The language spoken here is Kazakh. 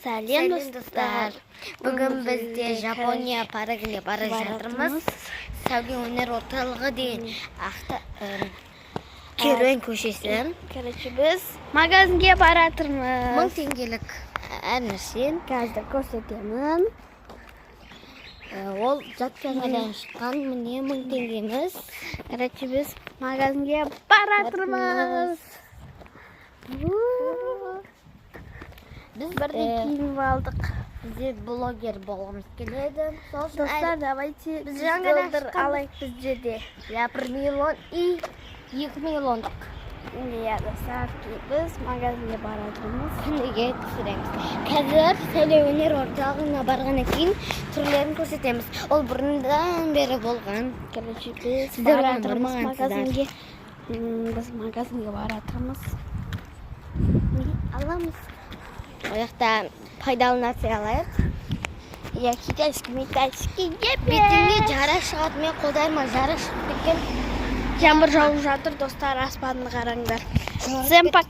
Сәлем достар. Бүгін бізде Жапония парагіне бара жатырмыз. Сәуле өнер орталығы дейін керуен көшесі. Короче, біз магазинге бара жатырмыз. 1000 теңгелік әр нәрсе. Қазір көрсетемін. Ол жатқаннан шыққан, міне 1000 теңгеміз. Короче, біз магазинге бара жатырмыз. Біз Бірден киініп алдық. Бізде блогер болғымыз келеді. Достар, давайте біз жаңадан алайық бізде де. 1 миллион и 2 миллондық Иә, достар, біз магазинге бара жатырмыз. күніге түсіреміз. Қазір сәуле өнер орталығына барғаннан кейін түрлерін көрсетеміз. Ол бұрындан бері болған. Короче, біз Сіздер бара оны жатырмыз бармағансыздар. магазинге. Біз магазинге бара жатырмыз. Аламыз. Ол жақта пайдалы нәрсе алайық. Я китайский, Бетіңе жара шығады, мен қолдаймын, жара шығып кеткен. Жаңбыр жауып жатыр, достар, аспанды қараңдар. Всем пока.